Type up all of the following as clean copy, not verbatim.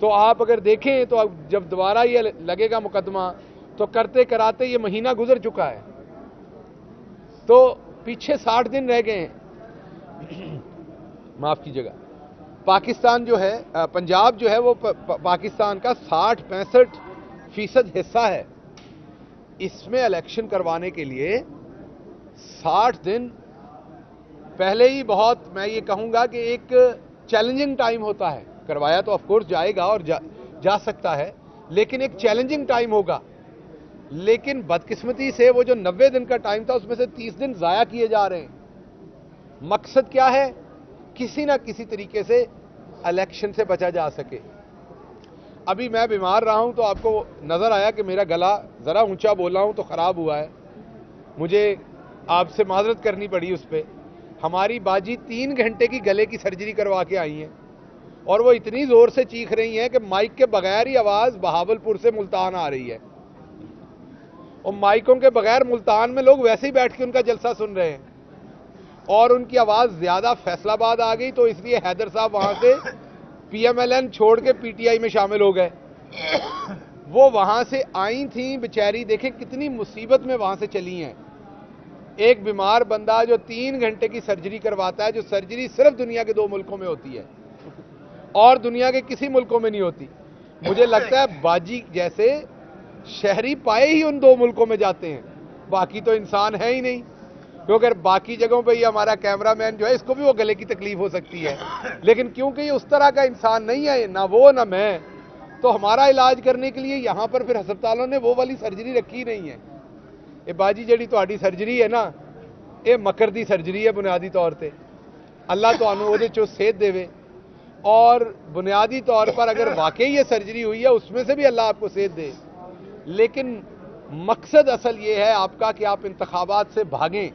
تو آپ اگر دیکھیں تو جب دوبارہ یہ لگے گا مقدمہ تو کرتے کراتے یہ مہینہ گزر چکا ہے، تو پیچھے 60 دن رہ گئے ہیں۔ معاف کیجیے گا، پاکستان جو ہے، پنجاب جو ہے وہ پاکستان کا 60-65% حصہ ہے۔ اس میں الیکشن کروانے کے لیے 60 دن پہلے ہی بہت، میں یہ کہوں گا کہ ایک چیلنجنگ ٹائم ہوتا ہے۔ کروایا تو آف کورس جائے گا اور جا سکتا ہے، لیکن ایک چیلنجنگ ٹائم ہوگا۔ لیکن بدقسمتی سے وہ جو 90 دن کا ٹائم تھا اس میں سے 30 دن ضائع کیے جا رہے ہیں۔ مقصد کیا ہے؟ کسی نہ کسی طریقے سے الیکشن سے بچا جا سکے۔ ابھی میں بیمار رہا ہوں تو آپ کو نظر آیا کہ میرا گلا ذرا اونچا بولا ہوں تو خراب ہوا ہے، مجھے آپ سے معذرت کرنی پڑی اس پہ۔ ہماری باجی 3 گھنٹے کی گلے کی سرجری کروا کے آئی ہیں اور وہ اتنی زور سے چیخ رہی ہیں کہ مائک کے بغیر ہی آواز بہاولپور سے ملتان آ رہی ہے، اور مائکوں کے بغیر ملتان میں لوگ ویسے ہی بیٹھ کے ان کا جلسہ سن رہے ہیں، اور ان کی آواز زیادہ فیصل آباد آ گئی تو اس لیے حیدر صاحب وہاں سے پی ایم ایل این چھوڑ کے پی ٹی آئی میں شامل ہو گئے۔ وہ وہاں سے آئی تھیں بیچاری، دیکھیں کتنی مصیبت میں وہاں سے چلی ہیں۔ ایک بیمار بندہ جو 3 گھنٹے کی سرجری کرواتا ہے، جو سرجری صرف دنیا کے 2 ملکوں میں ہوتی ہے اور دنیا کے کسی ملکوں میں نہیں ہوتی، مجھے لگتا ہے باجی جیسے شہری پائے ہی ان 2 ملکوں میں جاتے ہیں، باقی تو انسان ہے ہی نہیں۔ کیونکہ باقی جگہوں پہ یہ ہمارا کیمرہ مین جو ہے اس کو بھی وہ گلے کی تکلیف ہو سکتی ہے، لیکن کیونکہ یہ اس طرح کا انسان نہیں ہے، نہ وہ نہ میں، تو ہمارا علاج کرنے کے لیے یہاں پر پھر ہسپتالوں نے وہ والی سرجری رکھی نہیں ہے۔ یہ باجی جڑی تہاڈی سرجری ہے نا، یہ مکر دی سرجری ہے بنیادی طور پہ۔ اللہ تانوں وہ چو صحت دے، اور بنیادی طور پر اگر واقعی یہ سرجری ہوئی ہے اس میں سے بھی اللہ آپ کو صحت دے، لیکن مقصد اصل یہ ہے آپ کا کہ آپ انتخابات سے بھاگیں۔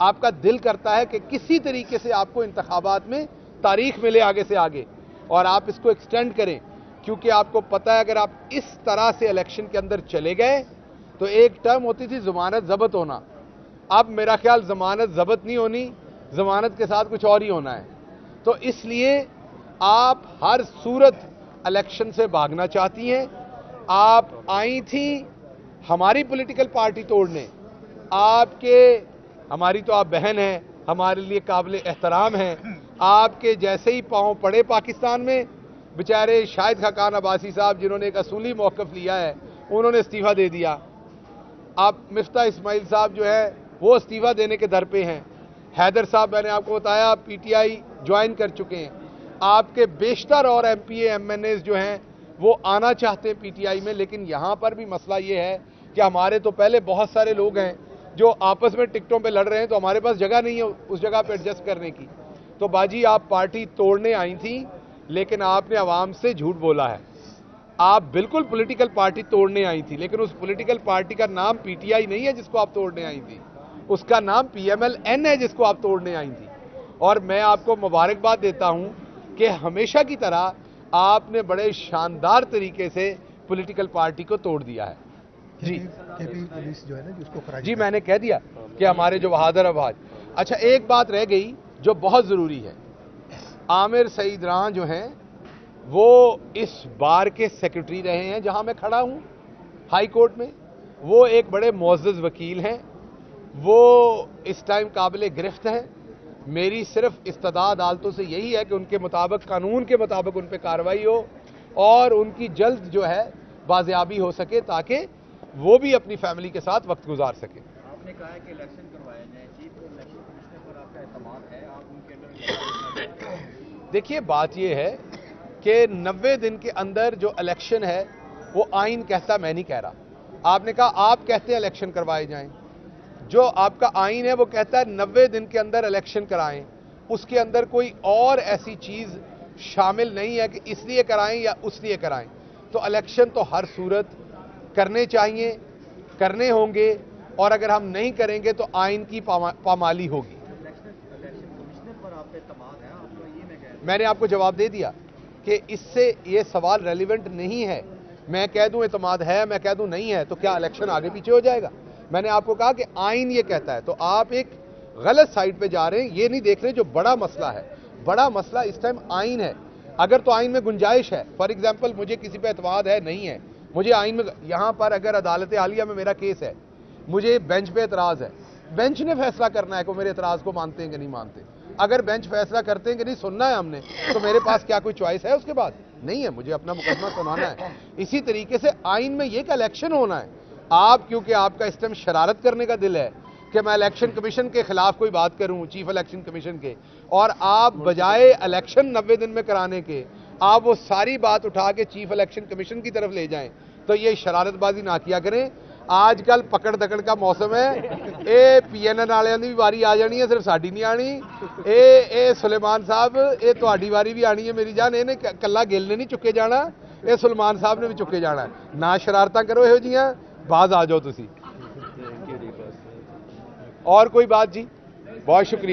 آپ کا دل کرتا ہے کہ کسی طریقے سے آپ کو انتخابات میں تاریخ ملے آگے سے آگے، اور آپ اس کو ایکسٹینڈ کریں، کیونکہ آپ کو پتہ ہے اگر آپ اس طرح سے الیکشن کے اندر چلے گئے تو ایک ٹرم ہوتی تھی ضمانت ضبط ہونا، اب میرا خیال ضمانت ضبط نہیں ہونی، ضمانت کے ساتھ کچھ اور ہی ہونا ہے۔ تو اس لیے آپ ہر صورت الیکشن سے بھاگنا چاہتی ہیں۔ آپ آئی تھیں ہماری پولیٹیکل پارٹی توڑنے، ہماری تو آپ بہن ہیں، ہمارے لیے قابل احترام ہیں، آپ کے جیسے ہی پاؤں پڑے پاکستان میں، بیچارے شاہد خاقان عباسی صاحب جنہوں نے ایک اصولی موقف لیا ہے انہوں نے استعفیٰ دے دیا۔ آپ مفتاح اسماعیل صاحب جو ہے وہ استعفیٰ دینے کے در پہ ہیں، حیدر صاحب میں نے آپ کو بتایا پی ٹی آئی جوائن کر چکے ہیں، آپ کے بیشتر اور M P A M N As جو ہیں وہ آنا چاہتے ہیں پی ٹی آئی میں، لیکن یہاں پر بھی مسئلہ یہ ہے کہ ہمارے تو پہلے بہت سارے لوگ ہیں جو آپس میں ٹکٹوں پہ لڑ رہے ہیں، تو ہمارے پاس جگہ نہیں ہے اس جگہ پہ ایڈجسٹ کرنے کی۔ تو باجی آپ پارٹی توڑنے آئی تھیں، لیکن آپ نے عوام سے جھوٹ بولا ہے۔ آپ بالکل پولیٹیکل پارٹی توڑنے آئی تھی، لیکن اس پولیٹیکل پارٹی کا نام پی ٹی آئی نہیں ہے جس کو آپ توڑنے آئی تھی، اس کا نام پی ایم ایل این ہے جس کو آپ توڑنے آئی تھی۔ اور میں آپ کو مبارکباد دیتا ہوں کہ ہمیشہ کی طرح آپ نے بڑے شاندار طریقے سے پولیٹیکل پارٹی کو توڑ دیا ہے۔ جی پولیس جو ہے نا جس کو جی میں نے کہہ دیا کہ ہمارے جو بہادر افواج۔ اچھا ایک بات رہ گئی جو بہت ضروری ہے، عامر سعید راں جو ہیں وہ اس بار کے سیکرٹری رہے ہیں جہاں میں کھڑا ہوں ہائی کورٹ میں، وہ ایک بڑے معزز وکیل ہیں، وہ اس ٹائم قابل گرفت ہیں۔ میری صرف استدعا عدالتوں سے یہی ہے کہ ان کے مطابق، قانون کے مطابق ان پہ کارروائی ہو اور ان کی جلد جو ہے بازیابی ہو سکے تاکہ وہ بھی اپنی فیملی کے ساتھ وقت گزار سکے۔ آپ نے کہا ہے کہ الیکشن کروائے جائیں، چیف الیکشن کمشنر پر آپ کا اعتماد ہے، آپ ان کے اندر؟ دیکھیے بات یہ ہے کہ 90 دن کے اندر جو الیکشن ہے وہ آئین کہتا، میں نہیں کہہ رہا۔ آپ نے کہا آپ کہتے ہیں الیکشن کروائے جائیں، جو آپ کا آئین ہے وہ کہتا ہے 90 دن کے اندر الیکشن کرائیں، اس کے اندر کوئی اور ایسی چیز شامل نہیں ہے کہ اس لیے کرائیں یا اس لیے کرائیں۔ تو الیکشن تو ہر صورت کرنے چاہیے، کرنے ہوں گے، اور اگر ہم نہیں کریں گے تو آئین کی پامالی ہوگی۔ الیکشن کمشنر پر آپ کا اعتماد ہے، آپ کو یہ میں نے آپ کو جواب دے دیا کہ اس سے یہ سوال ریلیونٹ نہیں ہے۔ میں کہہ دوں اعتماد ہے، میں کہہ دوں نہیں ہے، تو کیا الیکشن آگے پیچھے ہو جائے گا؟ میں نے آپ کو کہا کہ آئین یہ کہتا ہے، تو آپ ایک غلط سائٹ پہ جا رہے ہیں، یہ نہیں دیکھ رہے جو بڑا مسئلہ ہے۔ بڑا مسئلہ اس ٹائم آئین ہے۔ اگر تو آئین میں گنجائش ہے، فار ایگزامپل مجھے کسی پہ اعتماد ہے نہیں ہے، مجھے آئین میں یہاں پر اگر عدالت عالیہ میں میرا کیس ہے، مجھے بینچ پہ اعتراض ہے، بینچ نے فیصلہ کرنا ہے کہ میرے اعتراض کو مانتے ہیں کہ نہیں مانتے. اگر بینچ فیصلہ کرتے ہیں کہ نہیں سننا ہے ہم نے، تو میرے پاس کیا کوئی چوائس ہے اس کے بعد؟ نہیں ہے، مجھے اپنا مقدمہ سنانا ہے. اسی طریقے سے آئین میں یہ کہ الیکشن ہونا ہے. آپ کیونکہ آپ کا اس ٹائم شرارت کرنے کا دل ہے کہ میں الیکشن کمیشن کے خلاف کوئی بات کروں، چیف الیکشن کمیشن کے، اور آپ بجائے الیکشن 90 دن میں کرانے کے آپ وہ ساری بات اٹھا کے چیف الیکشن کمیشن کی طرف لے جائیں، تو یہ شرارت بازی نہ کیا کریں. آج کل پکڑ دکڑ کا موسم ہے. اے پی این این والوں کی بھی واری آ جانی ہے، صرف ساڈی نہیں آنی. اے سلیمان صاحب اے تہاڈی واری بھی آنی ہے میری جان. یہ کلا گل نے نہیں چکے جانا، اے سلمان صاحب نے بھی چکے جانا ہے. نہ شرارتاں کرو یہو جیاں، باز آ جاؤ تسی. اور کوئی بات جی؟ بہت شکریہ.